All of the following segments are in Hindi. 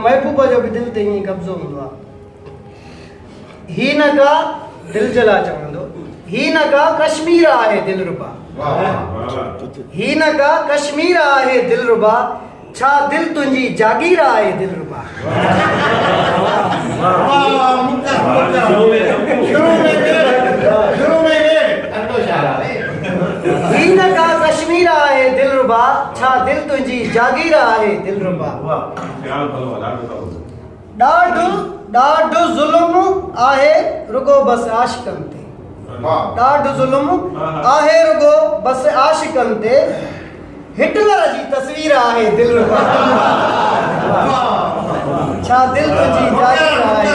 महबूबा जो भी दिल ते ही कब्जो हुंदो आहे। ही न का दिल जला चवंदो, ही न का कश्मीर आहे दिलरुबा, ही न का कश्मीर आहे दिलरुबा, छा दिल तुंहिंजी जागीर आहे दिलरुबा। ही न का कश्मीर आहे दिलरुबा, छा दिल तुंहिंजी जागीर आहे दिलरुबा। ॾाढो ॾाढो ज़ुल्म आहे रुगो बस आशिकनि ते, ॾाढो ज़ुल्म आहे रुगो बस आशिकनि ते, हिटलर जी तस्वीर आहे दिलरुबा, छा दिल तुंहिंजी जागीर आहे।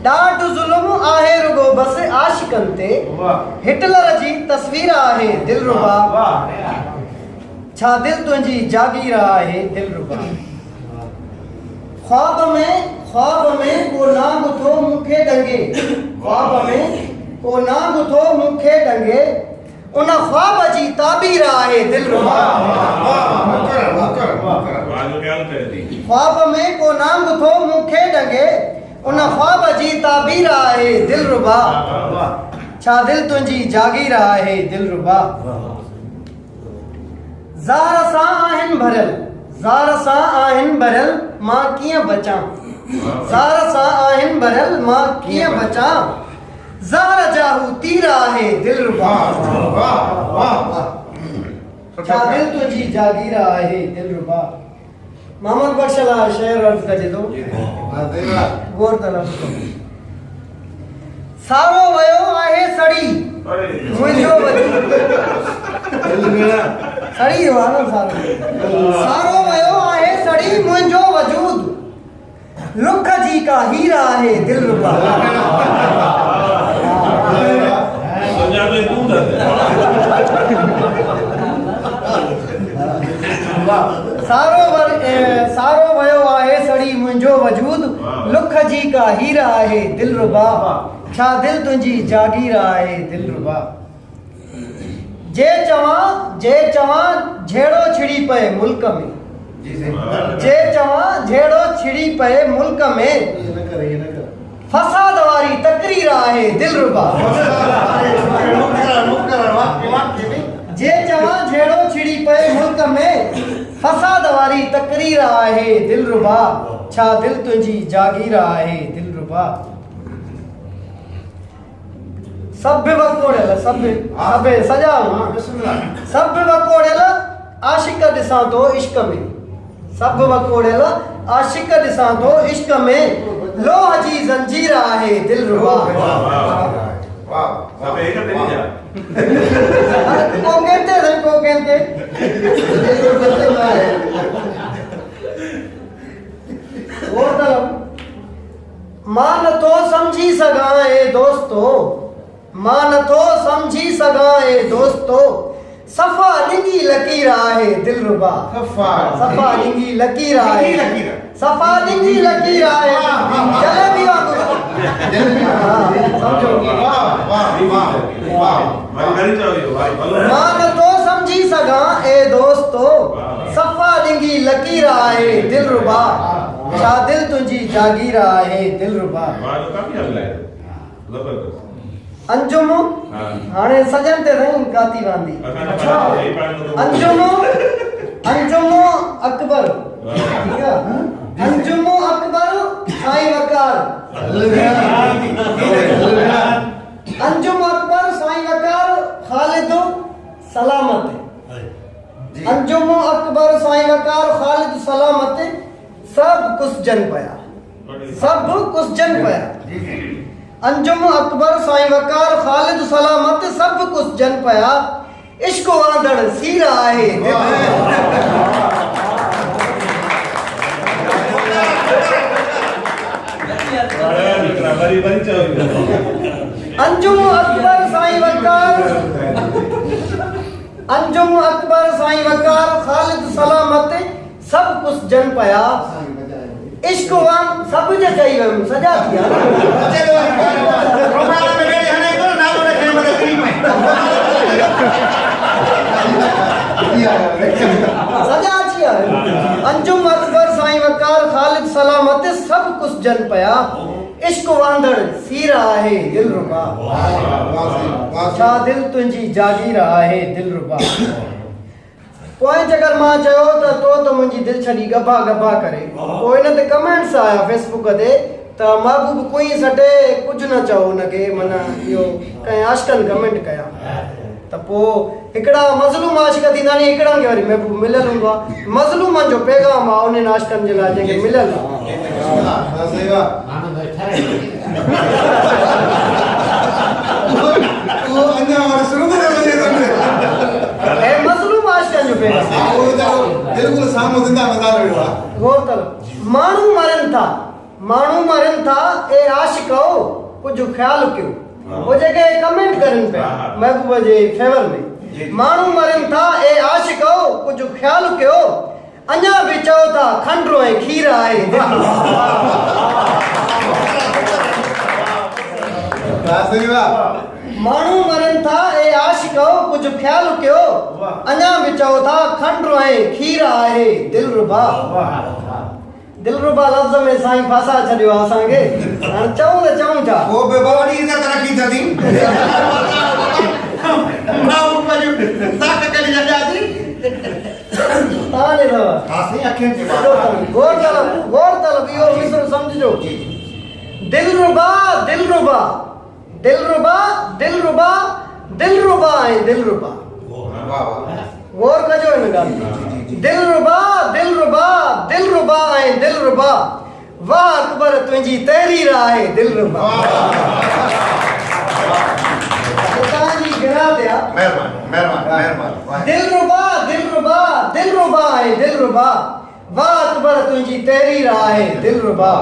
ॾाढो ज़ुल्म आहे रुगो बस आशिकनि ते, हिटलर जी तस्वीर आहे दिलरुबा, छा दिल तुंहिंजी जागीर आहे दिलरुबा। ख्वाब में को नांग थो मूंखे डंगे, ख्वाब में को नांग थो मूंखे डंगे, उन ख्वाब जी ताबीर आहे दिलरुबा। ख्वाब में को नांग थो मूंखे डंगे, उन ख्वाब जी ताबीर आहे दिलरुबा, छा दिल तुंहिंजी जागीर आहे दिलरुबा। ज़ार सां आहिनि भरियल, ज़ार सां आहिनि भरियल, मां कीअं बचां, ज़ार सां आहिनि भरियल, मां कीअं बचां, ज़ार जा हू तीर आहे दिलरुबा, छा दिल तुंहिंजी जागीर आहे दिलरुबा। मोहम्मद बख्शला शेर अर्ज़ कजे थो, गौर तलब। सारो वयो आहे सड़ी मुंहिंजो वजूद, सड़ी हो आहे न सारो, सारो वयो आहे सड़ी मुंहिंजो वजूद, लुख जी का हीरा आहे दिलरुबा। सारो वयो आहे सड़ी मुंहिंजो वजूद, लुख जी का हीरा आहे दिलरुबा, छा दिल तुंहिंजी जागीर आहे दिलरुबा। जे चवां झेड़ो छिड़ी पए मुल्क में, जे चवां झेड़ो छिड़ी पए मुल्क में, फसाद वारी तकरीर आहे दिलरुबा। जे चवां झेड़ो छिड़ी पए मुल्क में, फसाद वारी तकरीर आहे दिलरुबा, छा दिल तुंहिंजी जागीर आहे दिलरुबा। सब वकोड़ियल सब सजा सब वकोड़ियल आशिक ॾिसां थो इश्क में, सब वकोड़ियल आशिक ॾिसां थो इश्क में, लोह जी ज़ंजीर आहे दिलरुबा। मां नथो सम्झी सघां ए दोस्तो, मां नथो सम्झी सघां ए दोस्तो, सफ़ा ॾिंगी लकीर आहे दिलरुबा, सफ़ा ॾिंगी लकीर आहे, सफ़ा ॾिंगी लकीर आहे, जलेबी वांगुरु समझो। मां नथो सम्झी सघां ए दोस्तो, सफ़ा ॾिंगी लकीर आहे दिलरुबा, छा दिल तुंहिंजी जागीर आहे दिलरुबा। अंजुम हाणे सजन ते रही गाती वांदी। अंजुम अकबर, ठीक है, अंजुम अकबर साईं वकार, अंजुम अकबर साईं वकार खालिद सलामत, अंजुम अकबर साईं वकार खालिद सलामत, सब कुछ जन पया, सब कुछ जन पया। अंजुम अकबर साईं वकार खालिद सलामत, सब कुछ जन पया, इश्क वांदड़ सीर आहे। अंजुम अकबर साईं वकार, अंजुम अकबर साईं वकार खालिद सलामत, सब कुछ जन पया, इश्क वां सब जे चई वम सजा थिया। सजा थिया। अंजुम अकबर साईं वकार खालिद घुसजन पया इश्क वांदड़ सीरा है दिलरुबा छा दिल तुंहिंजी जागीर आहे दिलरुबा पॉइंट अगर मां चयो तो मुंहिंजी दिल छॾी गभा गभा करे पोइ इन ते कमेंट्स आया फेसबुक ते त महबूब कोई सटे कुछ न चओ उनखे माना इहो कंहिं आशिकनि कमेंट कया त पोइ हिकिड़ा मज़लूम आशिक थींदा नी हिकिड़नि खे वरी महबूब मिलियल हूंदो आहे मज़लूमनि जो पैगाम आहे उन्हनि आशिकनि जे लाइ जंहिंखे मिलियल आहे मज़लूम आशिकनि जो पैगाम बिल्कुल साम्हूं ज़िंदा मज़ार वेठो आहे गौर करो माण्हू मरनि था ए आशिको कुझु ख़्यालु कयो वो जेके कमेंट करनि पिया महबूब जे फेवर में माण्हू मरनि था ए आशिको कुझु ख़्यालु कयो अञा बि चओ था खंडु ऐं खीर आहे माण्हू मरनि था ए आशिको कुझु ख़्यालु कयो अञा बि चओ था खंडु ऐं खीर आहे दिलरुबा दिलरुबा लफ़्ज़ में साईं फासा छॾियो आहे असांखे हाणे चऊं त चऊं छा वो बे बड़ी इज्जत रखी थी मां मुंहिंजो ताक कली जाती ताने अथव हासी अखियुनि जे गौर तलब इहो मिसर सम्झिजो दिलरुबा दिलरुबा दिलरुबा दिलरुबा दिलरुबा ऐं दिलरुबा गौर कजो हिन ॻाल्हि दिलरुबा दिलरुबा दिलरुबा ऐं दिलरुबा वाह अकबर तुंहिंजी तहरीर आहे दिलरुबा तव्हांजी गिरा ते आहे मेहरबानी दिलरुबा दिलरुबा दिलरुबा ऐं दिलरुबा वाह अकबर तुंहिंजी तहरीर आहे दिलरुबा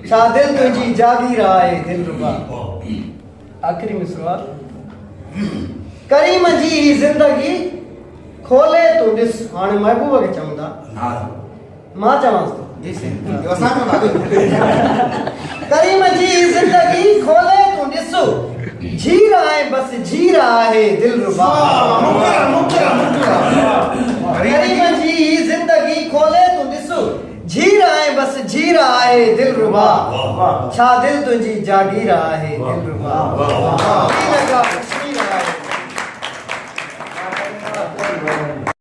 छा दिल तुंहिंजी जागीर आहे दिलरुबा आख़िरी मिसरो आहे करीम जी ही ज़िंदगी खोले तू ॾिस हाणे महबूब खे चऊं था मां चवांसि थो करीम जी ज़िंदगी खोले तू ॾिस जीर आहे बस जीर आहे दिलरुबा करीम जी ज़िंदगी खोले तू ॾिस जीर आहे बस जीर आहे दिलरुबा छा दिल तुंहिंजी जागीर आहे दिलरुबा